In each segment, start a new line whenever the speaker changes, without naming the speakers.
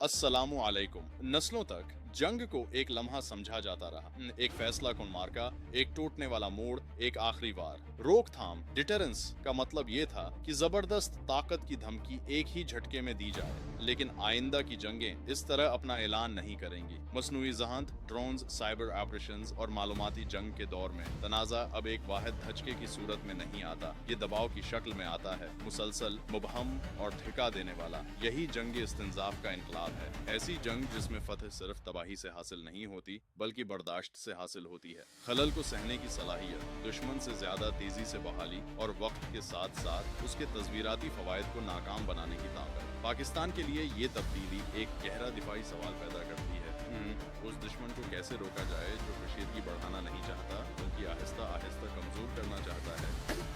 अस्सलामु अलैकुम। नस्लों तक जंग को एक लम्हा समझा जाता रहा, एक फैसला कुन मार्का, एक टूटने वाला मोड़, एक आखिरी वार। रोकथाम डिटरेंस का मतलब ये था कि जबरदस्त ताकत की धमकी एक ही झटके में दी जाए, लेकिन आइंदा की जंगें इस तरह अपना ऐलान नहीं करेंगी। मसनूई जहांत, ड्रोन्स, साइबर ऑपरेशंस और मालूमाती जंग के दौर में तनाज़ा अब एक वाहिद धचके की सूरत में नहीं आता, ये दबाव की शक्ल में आता है, मुसलसल, मुबहम और धिका देने वाला। यही जंग इस्तिंजाफ का इनकलाब है, ऐसी जंग जिसमें फतह सिर्फ तबाही से हासिल नहीं होती बल्कि बर्दाश्त से हासिल होती है। खलल को सहने की सलाहियत, दुश्मन से ज्यादा तेजी से बहाली और वक्त के साथ साथ उसके तस्वीराती फवायद को नाकाम बनाने की ताकत। पाकिस्तान के लिए ये तब्दीली एक गहरा दिफाई सवाल पैदा करती है। उस दुश्मन को कैसे रोका जाए जो कशीदगी बढ़ाना नहीं चाहता बल्कि आहिस्ता आहिस्ता कमजोर करना चाहता है।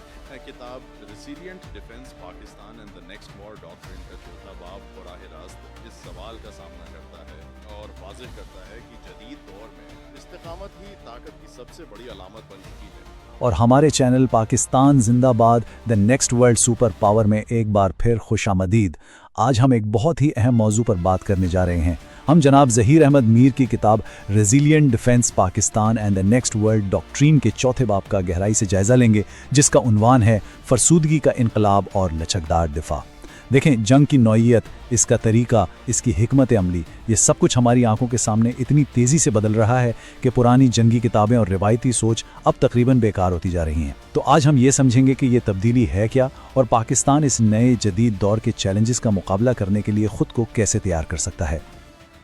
किताब resilient defence Pakistan and the next war doctrine का चौथा बाब बराह रास्त इस सवाल का सामना करता है और वाज़ेह करता है कि जदीद दौर में इस्तिकामत ही ताकत की सबसे बड़ी अलामत बन चुकी है।
और हमारे चैनल पाकिस्तान जिंदाबाद the next world super power में एक बार फिर खुशामदीद। आज हम एक बहुत ही अहम मौजू पर बात करने जा रहे हैं। हम जनाब ज़हीर अहमद मीर की किताब resilient defence Pakistan and the next world doctrine के चौथे बाब का गहराई से जायज़ा लेंगे, जिसका उन्वान है फरसूदगी का इनकलाब और लचकदार दिफा। देखें, जंग की नौइयत, इसका तरीका, इसकी हिकमत अमली, ये सब कुछ हमारी आंखों के सामने इतनी तेज़ी से बदल रहा है कि पुरानी जंगी किताबें और रिवायती सोच अब तकरीबन बेकार होती जा रही हैं। तो आज हम ये समझेंगे कि ये तब्दीली है क्या और पाकिस्तान इस नए जदीद दौर के चैलेंजेस का मुकाबला करने के लिए खुद को कैसे तैयार कर सकता है।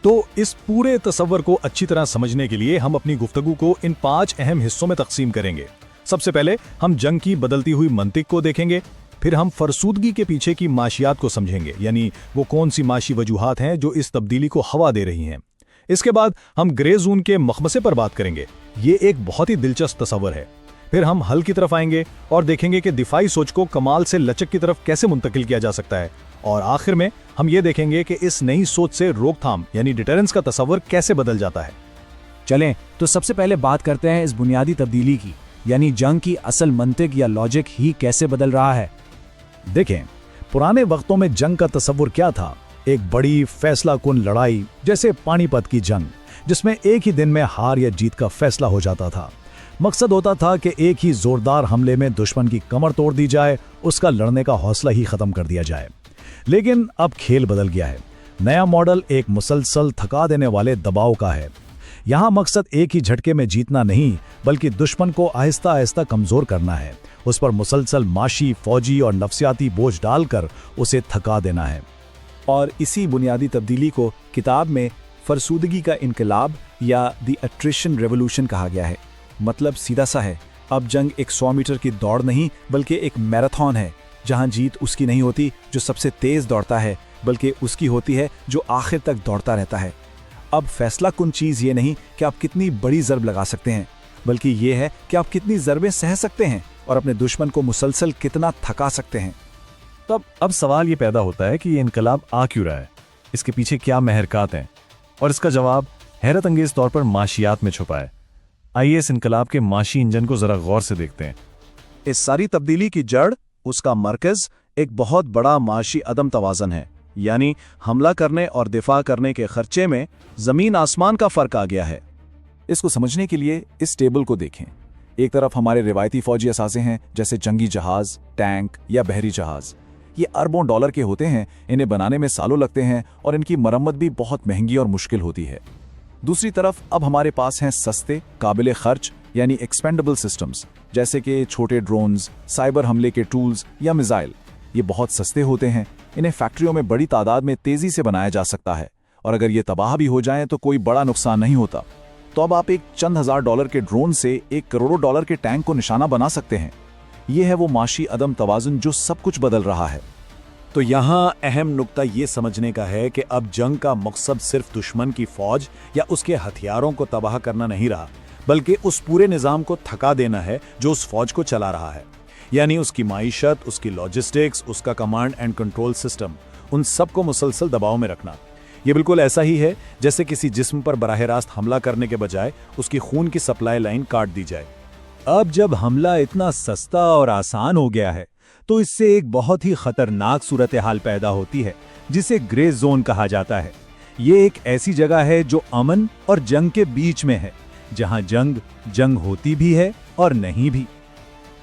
तो इस पूरे तस्वर को अच्छी तरह समझने के लिए हम अपनी गुफ्तगू को इन 5 अहम हिस्सों में तकसीम करेंगे। सबसे पहले हम जंग की बदलती हुई मंतिक को देखेंगे, फिर हम फरसूदगी के पीछे की माशियात को समझेंगे, यानी वो कौन सी माशी वजूहात हैं जो इस तब्दीली को हवा दे रही हैं। इसके बाद हम ग्रे जोन के मखमसे पर बात करेंगे, ये एक बहुत ही दिलचस्प तस्वर है। फिर हम हल की तरफ आएंगे और देखेंगे कि दिफाई सोच को कमाल से लचक की तरफ कैसे मुंतकिल किया जा सकता है। और आखिर में हम ये देखेंगे कि इस नई सोच से रोकथाम यानी डिटरेंस का तस्वर कैसे बदल जाता है।
चलें तो सबसे पहले बात करते हैं इस बुनियादी तब्दीली की, यानी जंग की असल मंतिक या लॉजिक ही कैसे बदल रहा है।
देखें, पुराने वक्तों में जंग का तस्वर क्या था? एक बड़ी फैसला कुन लड़ाई, जैसे पानीपत की जंग, जिसमें एक ही दिन में हार या जीत का फैसला हो जाता था। मकसद होता था कि एक ही जोरदार हमले में दुश्मन की कमर तोड़ दी जाए, उसका लड़ने का हौसला ही खत्म कर दिया जाए। लेकिन अब खेल बदल गया है। नया मॉडल एक मुसलसल थका देने वाले दबाव का है। यहाँ मकसद एक ही झटके में जीतना नहीं बल्कि दुश्मन को आहिस्ता आहिस्ता कमजोर करना है, उस पर मुसलसल माशी, फौजी और नफ्सियाती बोझ डालकर उसे थका देना है।
और इसी बुनियादी तब्दीली को किताब में फरसूदगी का इनकलाब या द अट्रिशन रेवोल्यूशन कहा गया है। मतलब सीधा सा है, अब जंग एक 100 मीटर की दौड़ नहीं बल्कि एक मैराथन है, जहां जीत उसकी नहीं होती जो सबसे तेज दौड़ता है, बल्कि उसकी होती है जो आखिर तक दौड़ता रहता है। अब फैसला कुन चीज़ ये नहीं कि आप कितनी बड़ी ज़रब लगा सकते हैं, बल्कि ये है कि आप कितनी ज़रबें सह सकते हैं और अपने दुश्मन को मुसलसल कितना थका सकते हैं।
तब अब सवाल ये पैदा होता है कि ये इनकलाब आ क्यों रहा है, इसके पीछे क्या महरकात हैं, और इसका जवाब हैरत अंगेज तौर पर माशियात में छुपा है। आइए इस इनकलाब के माशी इंजन को जरा गौर से देखते हैं।
इस सारी तब्दीली की जड़, उसका मरकज एक बहुत बड़ा माशी अदम तवाज़न है, यानी हमला करने और दिफा करने के खर्चे में जमीन आसमान का फर्क आ गया है। इसको समझने के लिए इस टेबल को देखें। एक तरफ हमारे रिवायती फौजी असासे हैं, जैसे जंगी जहाज, टैंक या बहरी जहाज। ये अरबों डॉलर के होते हैं, इन्हें बनाने में सालों लगते हैं और इनकी मरम्मत भी बहुत महंगी और मुश्किल होती है। दूसरी तरफ अब हमारे पास हैं सस्ते, काबिल खर्च यानी एक्सपेंडेबल सिस्टम्स, जैसे कि छोटे ड्रोन्स, साइबर हमले के टूल्स या मिसाइल। ये बहुत सस्ते होते हैं, इन्हें फैक्ट्रियों में बड़ी तादाद में तेजी से बनाया जा सकता है, और अगर ये तबाह भी हो जाएं तो कोई बड़ा नुकसान नहीं होता। तो अब आप एक चंद हजार डॉलर के ड्रोन से एक करोड़ों डॉलर के टैंक को निशाना बना सकते हैं। ये है वो माशी अदम तवाज़ुन जो सब कुछ बदल रहा है।
तो यहाँ अहम नुक्ता ये समझने का है कि अब जंग का मकसद सिर्फ दुश्मन की फौज या उसके हथियारों को तबाह करना नहीं रहा, बल्कि उस पूरे निज़ाम को थका देना है जो उस फौज को चला रहा है, यानी उसकी माईशत, उसकी लॉजिस्टिक्स, उसका कमांड एंड कंट्रोल सिस्टम, उन सब को मुसलसल दबाव में रखना। ये बिल्कुल ऐसा ही है जैसे किसी जिस्म पर बराह रास्त हमला करने के बजाय उसकी खून की सप्लाई लाइन काट दी जाए।
अब जब हमला इतना सस्ता और आसान हो गया है तो इससे एक बहुत ही खतरनाक सूरत हाल पैदा होती है जिसे ग्रे जोन कहा जाता है। ये एक ऐसी जगह है जो अमन और जंग के बीच में है, जहां जंग होती भी है और नहीं भी।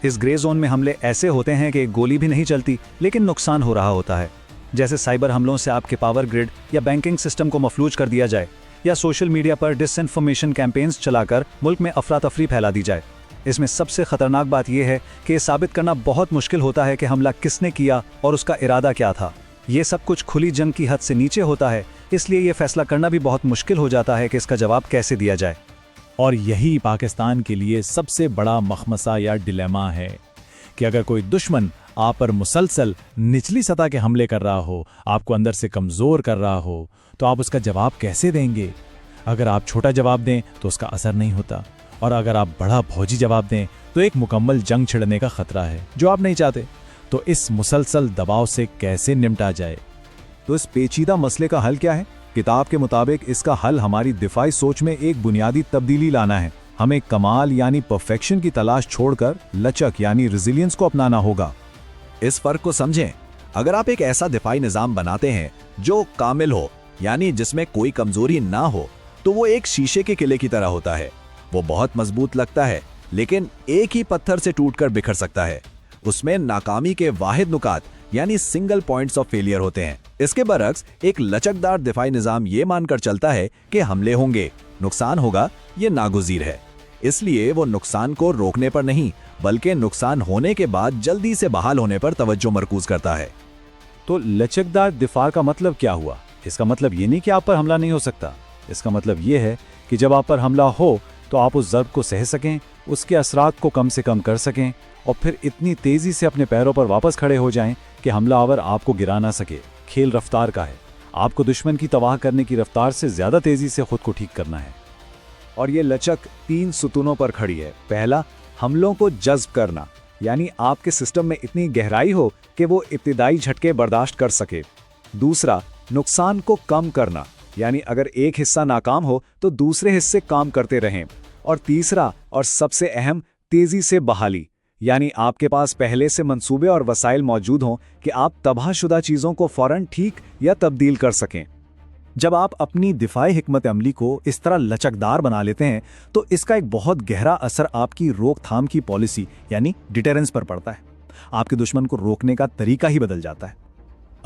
इस ग्रे जोन में हमले ऐसे होते हैं कि गोली भी नहीं चलती लेकिन नुकसान हो रहा होता है, जैसे साइबर हमलों से आपके पावर ग्रिड या बैंकिंग सिस्टम को मफलूज कर दिया जाए, या सोशल मीडिया पर डिसइंफॉर्मेशन कैंपेन्स चलाकर मुल्क में अफरा तफरी फैला दी जाए। इसमें सबसे खतरनाक बात यह है कि ये साबित करना बहुत मुश्किल होता है कि हमला किसने किया और उसका इरादा क्या था। ये सब कुछ खुली जंग की हद से नीचे होता है, इसलिए ये फैसला करना भी बहुत मुश्किल हो जाता है कि इसका जवाब कैसे दिया जाए।
और यही पाकिस्तान के लिए सबसे बड़ा मखमसा या डिलेमा है कि अगर कोई दुश्मन आप पर मुसलसल निचली सतह के हमले कर रहा हो, आपको अंदर से कमज़ोर कर रहा हो, तो आप उसका जवाब कैसे देंगे? अगर आप छोटा जवाब दें तो उसका असर नहीं होता, और अगर आप बड़ा फौजी जवाब दें तो एक मुकम्मल जंग छिड़ने का खतरा है जो आप नहीं चाहते। तो इस मुसलसल दबाव से कैसे निपटा जाए?
तो इस पेचीदा मसले का हल क्या है? किताब के मुताबिक इसका हल हमारी दिफाई सोच में एक बुनियादी तब्दीली लाना है। हमें कमाल यानी परफेक्शन की तलाश छोड़कर लचक यानी रेजिलियंस को अपनाना होगा।
इस फर्क को समझें। अगर आप एक ऐसा दिफाई निजाम बनाते हैं जो कामिल हो, यानी जिसमें कोई कमजोरी ना हो, तो वो एक शीशे के किले की तरह होता है। वो बहुत मजबूत लगता है, लेकिन एक ही पत्थर से टूटकर बिखर सकता है। उसमें नाकामी के वाहिद नुकात यानी सिंगल पॉइंट्स ऑफ फेलियर होते हैं। इसके बरक्स एक लचकदार दिफाई निजाम ये मानकर चलता है कि हमले होंगे, नुकसान होगा, ये नागुज़ीर है। इसलिए वो नुकसान को रोकने पर नहीं, बल्कि नुकसान होने के बाद जल्दी से बहाल होने पर तवज्जो मरकूज करता है।
तो लचकदार दिफा का मतलब क्या हुआ? इसका मतलब ये नहीं कि आप पर हमला नहीं हो सकता। इसका मतलब ये है कि जब आप पर हमला हो तो आप उस ज़र्ब को सह सकें, उसके असरात को कम से कम कर सकें, और फिर इतनी तेज़ी से अपने पैरों पर वापस खड़े हो जाएं कि हमलावर आपको गिरा ना सके। खेल रफ्तार का है। आपको दुश्मन की तबाह करने की रफ्तार से ज़्यादा तेज़ी से खुद को ठीक करना है। और ये लचक 3 सुतूनों पर खड़ी है। पहला, हमलों को जज्ब करना, यानी आपके सिस्टम में इतनी गहराई हो कि वो इब्तिदाई झटके बर्दाश्त कर सके। दूसरा, नुकसान को कम करना, यानी अगर एक हिस्सा नाकाम हो तो दूसरे हिस्से काम करते रहें। और तीसरा और सबसे अहम, तेजी से बहाली, यानी आपके पास पहले से मंसूबे और वसाइल मौजूद हों कि आप तबाहशुदा चीज़ों को फौरन ठीक या तब्दील कर सकें। जब आप अपनी दिफाई हिकमत अमली को इस तरह लचकदार बना लेते हैं तो इसका एक बहुत गहरा असर आपकी रोकथाम की पॉलिसी यानी डिटेरेंस पर पड़ता है। आपके दुश्मन को रोकने का तरीका ही बदल जाता है।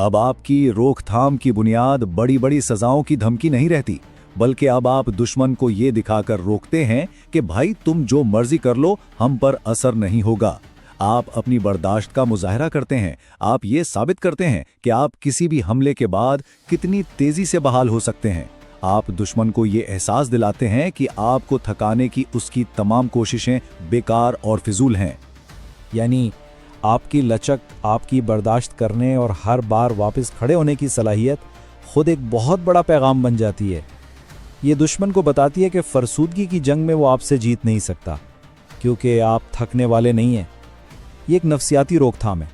अब आपकी रोकथाम की बुनियाद बड़ी बड़ी सजाओं की धमकी नहीं रहती, बल्कि अब आप दुश्मन को ये दिखाकर रोकते हैं कि भाई तुम जो मर्जी कर लो, हम पर असर नहीं होगा। आप अपनी बर्दाश्त का मुजाहरा करते हैं। आप ये साबित करते हैं कि आप किसी भी हमले के बाद कितनी तेजी से बहाल हो सकते हैं। आप दुश्मन को ये एहसास दिलाते हैं कि आपको थकाने की उसकी तमाम कोशिशें बेकार और फिजूल हैं।
यानी आपकी लचक, आपकी बर्दाश्त करने और हर बार वापस खड़े होने की सलाहियत खुद एक बहुत बड़ा पैगाम बन जाती है। ये दुश्मन को बताती है कि फरसूदगी की जंग में वो आपसे जीत नहीं सकता, क्योंकि आप थकने वाले नहीं हैं। ये एक नफ्सियाती रोकथाम है।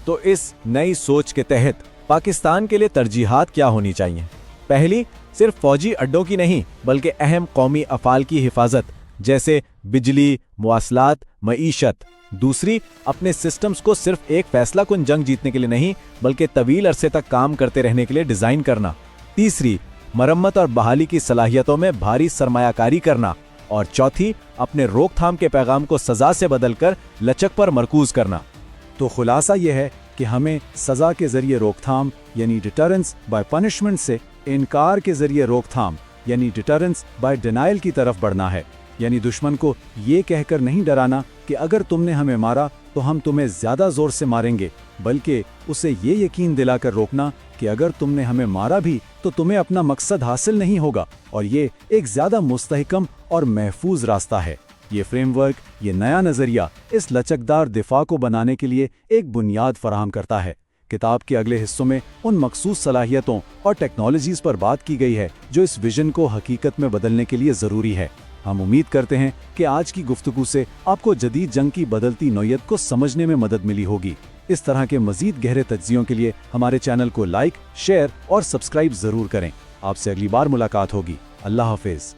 तो इस नई सोच के तहत पाकिस्तान के लिए तरजीहात क्या होनी चाहिए? पहली, सिर्फ फौजी अड्डों की नहीं, बल्कि अहम कौमी अफाल की हिफाजत, जैसे बिजली, मवासलात, मईशत। दूसरी, अपने सिस्टम्स को सिर्फ एक फैसला कुन जंग जीतने के लिए नहीं, बल्कि तवील अरसे तक काम करते रहने के लिए डिज़ाइन करना। तीसरी, मरम्मत और बहाली की सलाहियतों में भारी सरमायाकारी करना। और चौथी, अपने रोकथाम के पैगाम को सज़ा से बदलकर लचक पर मरकूज करना।
तो खुलासा यह है कि हमें सज़ा के ज़रिए रोकथाम यानी डिटरेंस बाय पनिशमेंट से इनकार के ज़रिए रोकथाम यानी डिटरेंस बाय डिनाइल की तरफ बढ़ना है। यानी दुश्मन को ये कहकर नहीं डराना कि अगर तुमने हमें मारा तो हम तुम्हें ज़्यादा ज़ोर से मारेंगे, बल्कि उसे ये यकीन दिलाकर रोकना कि अगर तुमने हमें मारा भी तो तुम्हें अपना मकसद हासिल नहीं होगा, और ये एक ज़्यादा मुस्तहकम और महफूज रास्ता है। ये फ्रेमवर्क, ये नया नज़रिया इस लचकदार दिफा को बनाने के लिए एक बुनियाद फराहम करता है। किताब के अगले हिस्सों में उन मखसूस सलाहियतों और टेक्नोलॉजीज़ पर बात की गई है जो इस विजन को हकीकत में बदलने के लिए ज़रूरी है। हम उम्मीद करते हैं कि आज की गुफ्तगू से आपको जदीद जंग की बदलती नौयत को समझने में मदद मिली होगी। इस तरह के मजीद गहरे तज्जियों के लिए हमारे चैनल को लाइक, शेयर और सब्सक्राइब ज़रूर करें। आपसे अगली बार मुलाकात होगी। अल्लाह हाफिज़।